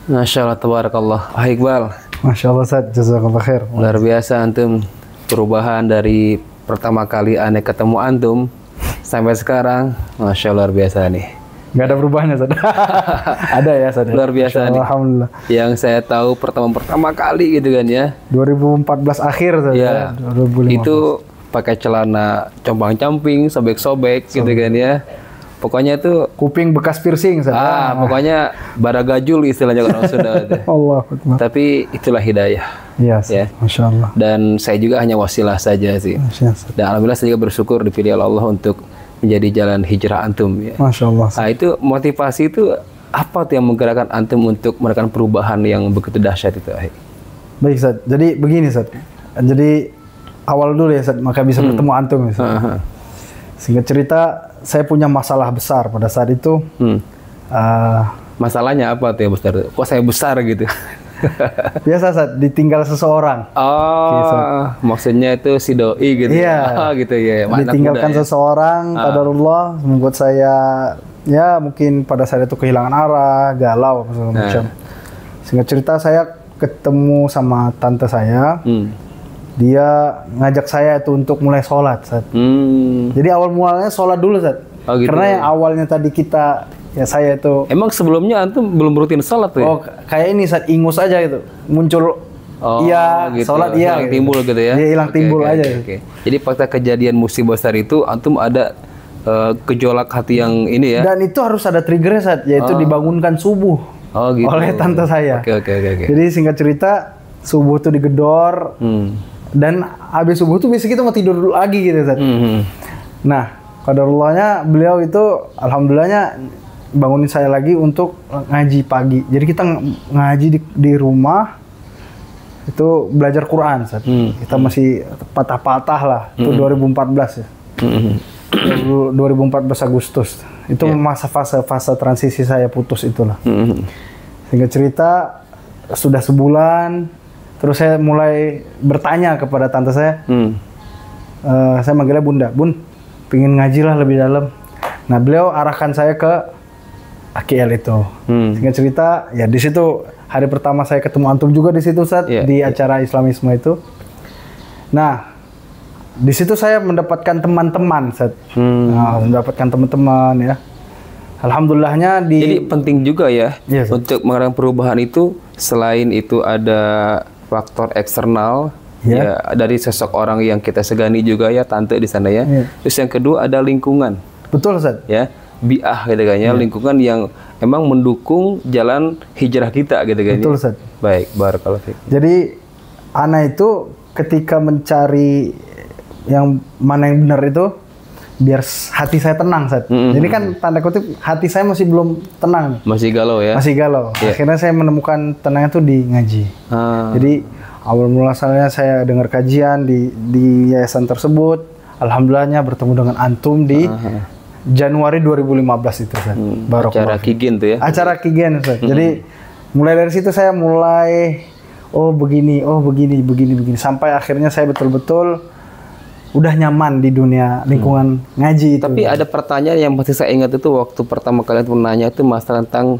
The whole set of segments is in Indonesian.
Masya Allah, tabarakallah. Ah, Iqbal, Masya Allah Ustaz, jazakallah khair. luar biasa antum, perubahan dari pertama kali aneh ketemu antum sampai sekarang, Masya Allah, luar biasa nih. Nggak ada perubahannya Ustaz. Ada ya Ustaz. Luar biasa nih. Alhamdulillah. Yang saya tahu pertama kali gitu kan ya. 2014 akhir Ustaz. Ya, 2015. itu pakai celana compang-camping, sobek-sobek gitu kan ya. Pokoknya itu Kuping bekas piercing Ustaz. pokoknya baragajul istilahnya orang Sunda itu. Allah Akbar. Tapi itulah hidayah. Iya Ya. Ustaz. Masya Allah. Dan saya juga hanya wasilah saja sih. Masya Allah. Dan alhamdulillah saya juga bersyukur dipilih oleh Allah untuk menjadi jalan hijrah antum ya. Masya Allah. Nah, itu motivasi itu apa tuh yang menggerakkan antum untuk melakukan perubahan yang begitu dahsyat itu? Baik Ustaz. Jadi begini Ustaz. Jadi awal dulu ya Ustaz, maka bisa bertemu antum ya, Ustaz. Singkat cerita, saya punya masalah besar pada saat itu. Masalahnya apa tuh ya besar? Kok saya besar gitu? Biasa Ustaz, ditinggal seseorang. Oh, maksudnya itu si doi gitu. Iya. Oh, gitu ya. Anak Ditinggalkan muda ya. seseorang, qadarullah, membuat saya ya mungkin pada saat itu kehilangan arah, galau, segala macam. Singkat cerita, saya ketemu sama tante saya. Dia ngajak saya itu untuk mulai sholat, Ustaz. Jadi awal mulanya sholat dulu, Ustaz. Oh, gitu. Karena yang awalnya tadi kita, ya saya itu, Emang sebelumnya antum belum rutin sholat tuh ya? oh kayak ini, Ustaz, ingus aja gitu. Muncul, iya, gitu. sholat, iya. Hilang timbul gitu ya? Iya, hilang Oke, timbul oke, aja. oke. Jadi pada kejadian musibah besar itu, antum ada gejolak hati yang ini ya? Dan itu harus ada triggernya, Ustaz, yaitu dibangunkan subuh Oh, gitu. oleh tante saya. Oke. Jadi singkat cerita, subuh tuh digedor, dan habis subuh tuh biasa kita mau tidur dulu lagi gitu, Ustaz. Nah, qadarullahnya beliau itu alhamdulillahnya bangunin saya lagi untuk ngaji pagi. Jadi kita ngaji di rumah itu belajar Quran, Ustaz. Kita masih patah-patah lah. Itu 2014 ya. 2014 Agustus. Itu masa fase transisi saya putus itulah. Singkat cerita sudah sebulan, terus saya mulai bertanya kepada tante saya. Saya manggilnya Bunda. Bun, pingin ngaji lah lebih dalam. Nah, beliau arahkan saya ke AKL itu. Singkat cerita, ya di situ hari pertama saya ketemu antum juga di situ, Ustaz, di acara Islamisme itu. Nah, di situ saya mendapatkan teman-teman, Ustaz. Nah, mendapatkan teman-teman ya. Alhamdulillahnya Jadi penting juga ya, Iya, Ustaz. untuk mengalami perubahan itu, selain itu ada faktor eksternal, ya dari sosok orang yang kita segani juga ya, tante di sana ya. Terus yang kedua ada lingkungan. Betul, Ustaz. Ya, bi'ah gitu kan ya, lingkungan yang emang mendukung jalan hijrah kita gitu kan. Betul, Ustaz. Baik, barakallahu fiik. Jadi ana itu ketika mencari yang mana yang benar itu biar hati saya tenang, Ustaz. Jadi kan tanda kutip hati saya masih belum tenang nih. Masih galau ya? Masih galau. Akhirnya saya menemukan tenangnya tuh di ngaji. Jadi awal muasalnya saya dengar kajian di yayasan tersebut. Alhamdulillahnya bertemu dengan antum di Januari 2015 itu, Ustaz. Acara Kigen tuh ya? Acara Kigen, Ustaz. Jadi mulai dari situ saya mulai begini sampai akhirnya saya betul-betul udah nyaman di dunia lingkungan ngaji itu. Tapi ada pertanyaan yang pasti saya ingat itu waktu pertama kali itu nanya itu masalah tentang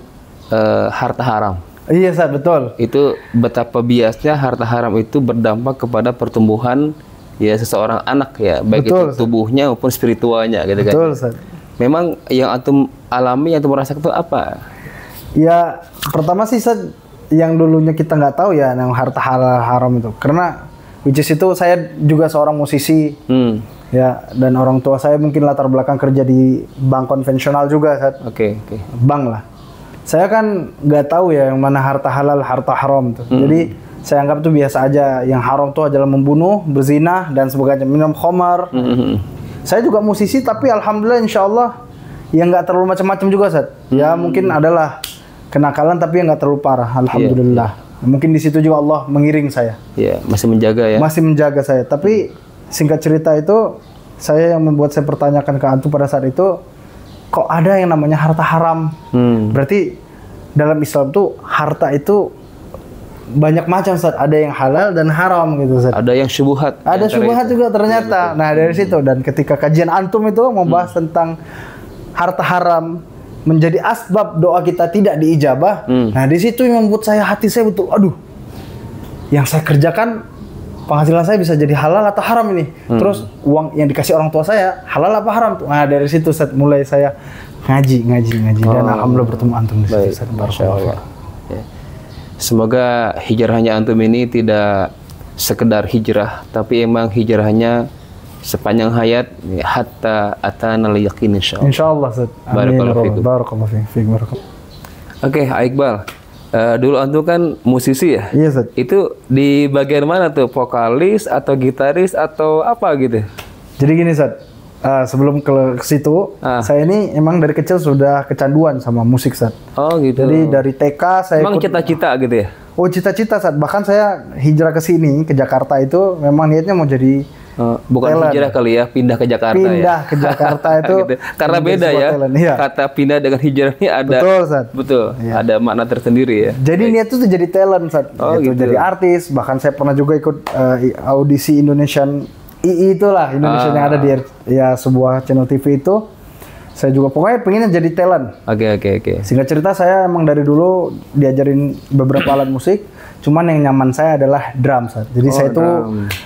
harta haram. Iya, Ustaz, betul. Itu betapa biasnya harta haram itu berdampak kepada pertumbuhan ya seseorang anak ya, baik Betul, itu tubuhnya maupun spiritualnya gitu kan. Betul, Ustaz. Memang yang antum alami, yang antum merasakan itu apa? Ya, pertama sih, Ustaz, yang dulunya kita nggak tahu ya yang harta haram itu. Karena which is itu saya juga seorang musisi. Ya, dan orang tua saya mungkin latar belakang kerja di bank konvensional juga, Ustaz. Oke. Bank lah. Saya kan nggak tahu ya yang mana harta halal, harta haram tuh. Jadi saya anggap itu biasa aja. Yang haram itu adalah membunuh, berzina, dan sebagainya, minum khamar. Saya juga musisi, tapi alhamdulillah insya Allah yang nggak terlalu macam-macam juga, Ustaz. Ya mungkin adalah kenakalan, tapi yang nggak terlalu parah. Alhamdulillah. Mungkin di situ juga Allah mengiring saya. Ya, masih menjaga ya. Masih menjaga saya. Tapi singkat cerita itu, saya yang membuat saya pertanyakan ke antum pada saat itu, kok ada yang namanya harta haram? Berarti dalam Islam tuh harta itu banyak macam, Ustaz. Ada yang halal dan haram gitu, Ustaz. Ada yang syubhat. Ada syubhat juga ternyata. Nah, dari situ, dan ketika kajian antum itu membahas tentang harta haram menjadi asbab doa kita tidak diijabah. Nah, di situ yang membuat hati saya betul, aduh, yang saya kerjakan penghasilan saya bisa jadi halal atau haram ini. Terus uang yang dikasih orang tua saya halal apa haram? Nah, dari situ mulai saya ngaji dan alhamdulillah bertemu antum di situ. Baik, ya. Semoga hijrahnya antum ini tidak sekedar hijrah, tapi emang hijrahnya sepanjang hayat hatta atana al-yaqin insyaallah. Insyaallah, Ustaz. Barakallahu fiik. Oke, Iqbal. Dulu antum kan musisi ya? Iya, Ustaz. Itu di bagian mana tuh? Vokalis atau gitaris atau apa gitu? Jadi gini, Ustaz. Sebelum ke situ, saya ini emang dari kecil sudah kecanduan sama musik, Ustaz. Oh, gitu. Jadi dari TK saya emang cita-cita gitu ya? Oh, cita-cita, Ustaz. Bahkan saya hijrah ke sini, ke Jakarta itu memang niatnya mau jadi bukan talent. Hijrah kali ya, pindah ke Jakarta pindah ke Jakarta itu gitu. Karena beda ya, iya. Kata pindah dengan hijrah ini ada betul, Ustaz. Betul, iya. Ada makna tersendiri ya. Jadi niat itu jadi talent, Ustaz. Gitu. Jadi artis, bahkan saya pernah juga ikut audisi Indonesian itulah, Indonesia yang ada di sebuah channel TV itu. Saya juga pokoknya pengennya jadi talent. Oke. Singkat cerita, saya emang dari dulu diajarin beberapa alat musik. Cuman yang nyaman saya adalah drum, Ustaz. Jadi saya itu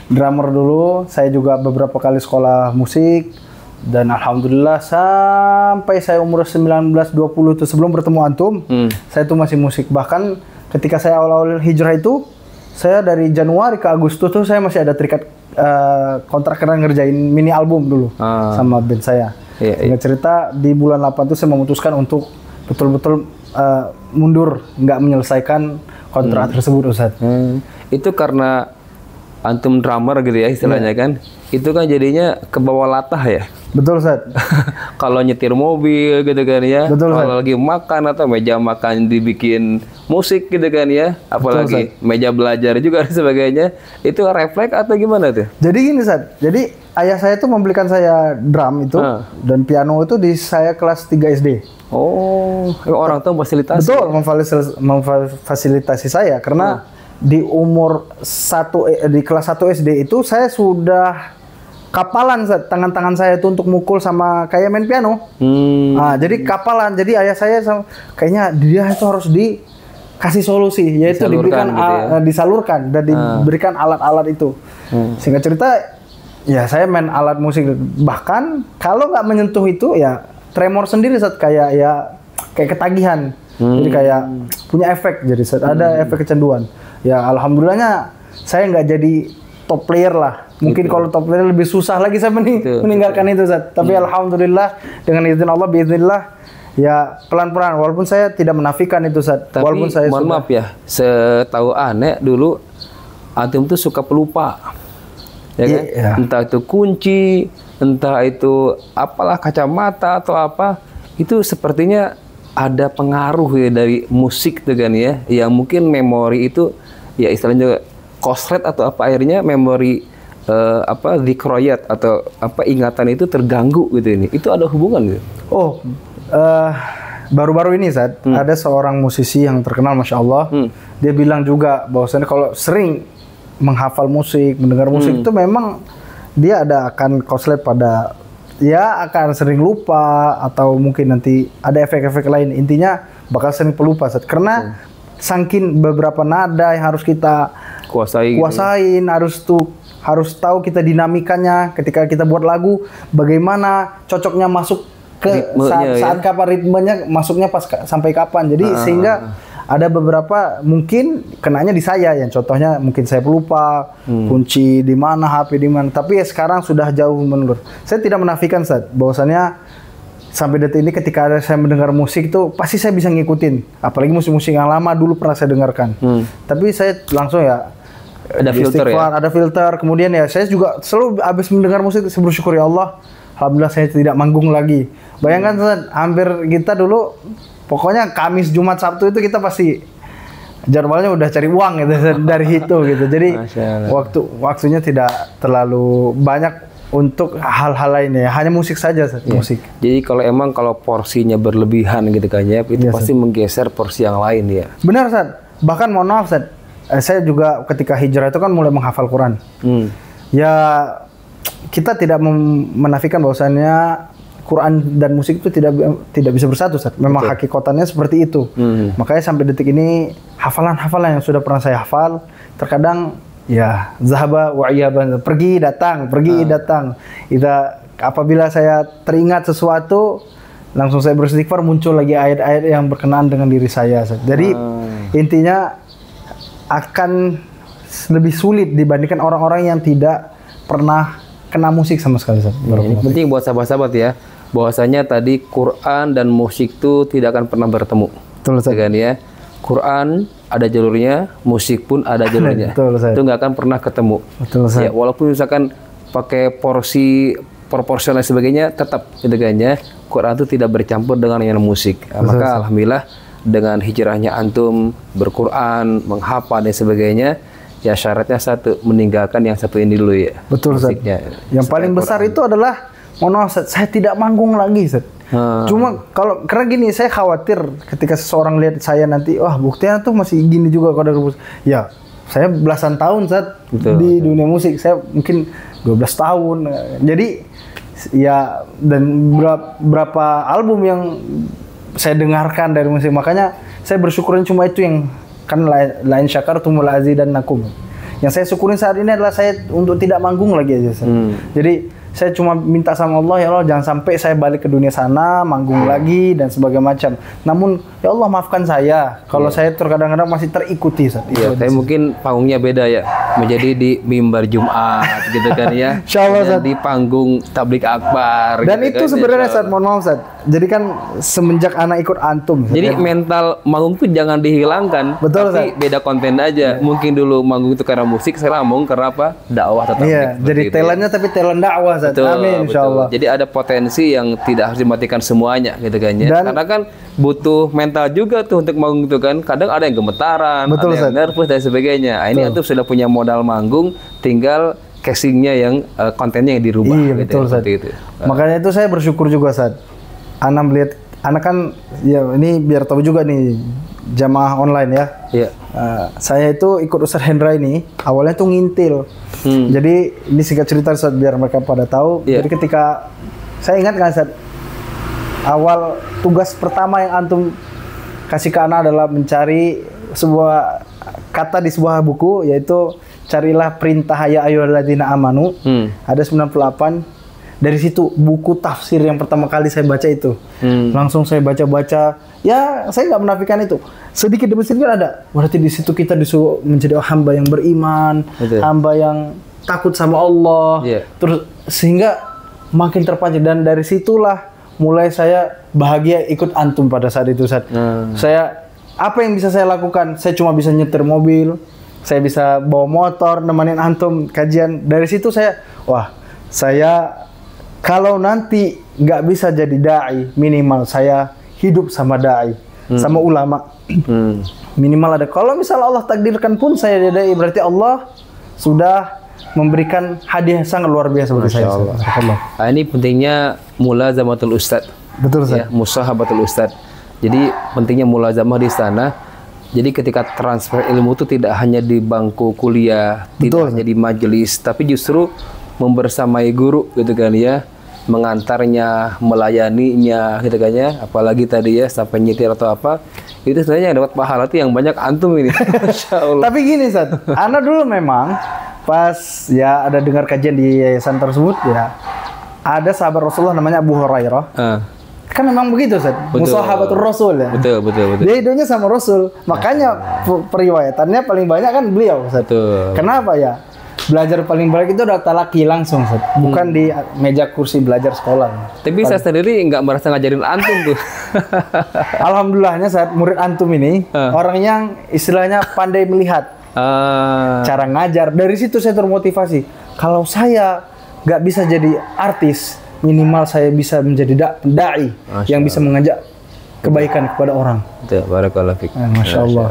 drummer dulu. Saya juga beberapa kali sekolah musik. Dan alhamdulillah sampai saya umur 19-20 itu sebelum bertemu antum, saya itu masih musik. Bahkan ketika saya awal-awal hijrah itu, saya dari Januari ke Agustus tuh saya masih ada terikat kontrak karena ngerjain mini album dulu sama band saya. Singkat cerita di bulan 8 itu saya memutuskan untuk betul-betul mundur, nggak menyelesaikan kontrak tersebut, Ustaz. Itu karena antum drummer gitu ya istilahnya kan? Itu kan jadinya ke bawah latah ya? Betul, Ustaz. Kalau nyetir mobil gitu kan ya, kalau lagi makan atau meja makan dibikin musik gitu kan ya, apalagi betul, meja belajar juga dan sebagainya, itu refleks atau gimana tuh? Jadi gini, Ustaz. Jadi ayah saya tuh membelikan saya drum itu dan piano itu di saya kelas 3 SD. Oh, orang tua memfasilitasi. Betul, memfasilitasi saya karena di umur di kelas 1 SD itu saya sudah kapalan, tangan-tangan saya itu untuk mukul sama kayak main piano. Nah, jadi kapalan. Jadi ayah saya kayaknya dia itu harus dikasih solusi, yaitu diberikan gitu ya? Disalurkan dan diberikan alat-alat itu. Singkat cerita, ya saya main alat musik. Bahkan kalau nggak menyentuh itu ya tremor sendiri, kayak ketagihan. Jadi kayak punya efek. Jadi ada efek kecanduan. Ya alhamdulillahnya saya nggak jadi top player lah. Mungkin kalau top player lebih susah lagi saya meninggalkan itu, Ustaz. Tapi alhamdulillah dengan izin Allah, biiznillah, ya pelan-pelan. Walaupun saya tidak menafikan itu, Ustaz. Tapi walaupun saya mohon maaf ya, setahu aneh dulu antum tuh suka pelupa, ya kan? Iya. Entah itu kunci, entah itu apalah kacamata atau apa, itu sepertinya ada pengaruh ya dari musik tuh kan ya, yang mungkin memori itu ya istilahnya koslet atau apa akhirnya memori dikroyat atau apa ingatan itu terganggu gitu ini. Itu ada hubungan gitu? Oh, baru-baru ini Zat, ada seorang musisi yang terkenal, Masya Allah. Dia bilang juga bahwasannya kalau sering menghafal musik, mendengar musik itu memang dia akan koslet pada ya akan sering lupa atau mungkin nanti ada efek-efek lain. Intinya bakal sering pelupa, Zat. Karena saking beberapa nada yang harus kita kuasain, gitu. harus tahu kita dinamikanya ketika kita buat lagu, bagaimana cocoknya masuk ke saat kapan ritmenya masuknya pas sampai kapan. Jadi sehingga ada beberapa mungkin kenanya di saya, yang contohnya mungkin saya pelupa kunci di mana, HP di mana. Tapi ya sekarang sudah jauh menurun. Saya tidak menafikan bahwasannya sampai detik ini ketika saya mendengar musik itu pasti saya bisa ngikutin. Apalagi musik-musik yang lama dulu pernah saya dengarkan. Tapi saya langsung ya ada filter ya? Ada filter. Kemudian ya saya juga selalu habis mendengar musik saya bersyukur, ya Allah, alhamdulillah saya tidak manggung lagi. Bayangkan hampir kita dulu pokoknya Kamis, Jumat, Sabtu itu kita pasti jadwalnya udah cari uang gitu dari itu gitu. Jadi waktunya tidak terlalu banyak untuk hal-hal lainnya, hanya musik saja, musik. Jadi kalau porsinya berlebihan gitu kan ya, itu pasti menggeser porsi yang lain ya. Benar, Ustaz. Bahkan mohon maaf, Ustaz, saya juga ketika hijrah itu kan mulai menghafal Quran. Ya kita tidak menafikan bahwasannya Quran dan musik itu tidak bisa bersatu, Ustaz. Memang hakikatannya seperti itu. Makanya sampai detik ini hafalan-hafalan yang sudah pernah saya hafal, terkadang ya zahaba wa iyaban, pergi datang. Apabila saya teringat sesuatu, langsung saya beristighfar, muncul lagi ayat-ayat yang berkenaan dengan diri saya, Ustaz. Jadi intinya akan lebih sulit dibandingkan orang-orang yang tidak pernah kena musik sama sekali, Ustaz. Ini penting buat sahabat-sahabat ya, bahwasanya tadi Quran dan musik itu tidak akan pernah bertemu. Betul, Ustaz. Kan ya, Quran ada jalurnya, musik pun ada jalurnya. Betul, Ustaz. Itu nggak akan pernah ketemu. Betul, Ustaz. Ya, walaupun misalkan pakai porsi proporsional dan sebagainya, tetap gitu kan ya, Quran itu tidak bercampur dengan yang musik. Maka alhamdulillah dengan hijrahnya antum berquran, menghafal dan sebagainya, ya syaratnya satu, meninggalkan yang satu ini dulu ya. Betul, Ustaz. Yang paling besar itu adalah, mohon maaf, Ustaz, saya tidak manggung lagi, Ustaz. Cuma karena gini, saya khawatir ketika seseorang lihat saya nanti, wah buktinya tuh masih gini juga kalau ada musik. Ya, saya belasan tahun, Ustaz, di dunia musik. Saya mungkin 12 tahun. Jadi ya, dan berapa album yang saya dengarkan dari musik. Makanya saya bersyukurin cuma itu yang kan lain syakartumul azidannakum. Yang saya syukurin saat ini adalah saya untuk tidak manggung lagi aja. Jadi saya cuma minta sama Allah, ya Allah jangan sampai saya balik ke dunia sana manggung lagi dan sebagainya macam. Namun ya Allah maafkan saya kalau saya terkadang-kadang masih terikuti. Iya, saya mungkin panggungnya beda ya, menjadi di mimbar Jumat gitu kan ya. Insyaallah, di panggung tablik akbar. Dan gitu itu kan, sebenarnya Ustaz, mohon maaf Ustaz. Jadi kan semenjak anak ikut antum, jadi mental manggung tuh jangan dihilangkan. Betul, tapi beda konten aja. Mungkin dulu manggung itu karena musik, sekarang manggung karena apa? Dakwah tetap. Iya, jadi talentnya tapi talent dakwah. Betul, amin, insyaallah. Jadi ada potensi yang tidak harus dimatikan semuanya gitu kan ya. Karena kan butuh mental juga tuh untuk manggung itu kan. Kadang ada yang gemetaran, betul, ada yang nervous dan sebagainya. Ini tuh sudah punya modal manggung, tinggal casingnya yang kontennya yang dirubah. Iya, gitu, betul, seperti itu. Makanya itu saya bersyukur juga, Ustaz. Ana melihat, Ana kan ya ini biar tahu juga nih jamaah online ya. Iya. Saya itu ikut Ustaz Hendra ini awalnya tuh ngintil. Jadi ini singkat cerita Ustaz biar mereka pada tahu. Jadi ketika saya ingat kan Ustaz, awal tugas pertama yang antum kasih ke Ana adalah mencari sebuah kata di sebuah buku, yaitu carilah perintah ya ayyuhalladzina amanu. Ada 98. Dari situ buku tafsir yang pertama kali saya baca itu. Langsung saya baca-baca. Ya, saya nggak menafikan itu. Sedikit demi sedikit ada. Berarti di situ kita disuruh menjadi hamba yang beriman, hamba yang takut sama Allah. Terus sehingga makin terpancing, dan dari situlah mulai saya bahagia ikut antum pada saat itu, Ustaz. Saya apa yang bisa saya lakukan? Saya cuma bisa nyetir mobil, saya bisa bawa motor, nemenin antum kajian. Dari situ saya, wah, saya kalau nanti nggak bisa jadi dai, minimal saya hidup sama dai, sama ulama. Minimal ada. Kalau misalnya Allah takdirkan pun saya jadi dai, berarti Allah sudah memberikan hadiah sangat luar biasa bagi saya. Nah, ini pentingnya mulazamatul ustad. Betul, Ustaz. Ya, musahabatul ustad. Jadi pentingnya mulazamah di sana. Jadi ketika transfer ilmu itu tidak hanya di bangku kuliah, tidak hanya di majelis, tapi justru membersamai guru gitu kan ya, mengantarnya, melayaninya gitu kan ya, apalagi tadi ya sampai nyetir atau apa, itu sebenarnya yang dapat pahala itu yang banyak antum ini. Masya Allah. Tapi gini Ustaz, Ana dulu memang pas ya ada dengar kajian di yayasan tersebut ya, ada sahabat Rasulullah namanya Abu Hurairah. Kan memang begitu Ustaz, musahabatul Rasul ya. Betul. Dia hidupnya sama Rasul, makanya periwayatannya paling banyak kan beliau Ustaz. Kenapa ya? Belajar paling baik itu adalah talaki langsung, Ustaz. Bukan di meja kursi belajar sekolah. Tapi saya sendiri nggak merasa ngajarin antum tuh. Alhamdulillahnya saat murid antum ini orang yang istilahnya pandai melihat cara ngajar. Dari situ saya termotivasi. Kalau saya nggak bisa jadi artis, minimal saya bisa menjadi dai yang bisa mengajak kebaikan kepada orang. Barakallahu fiik. Masya Allah.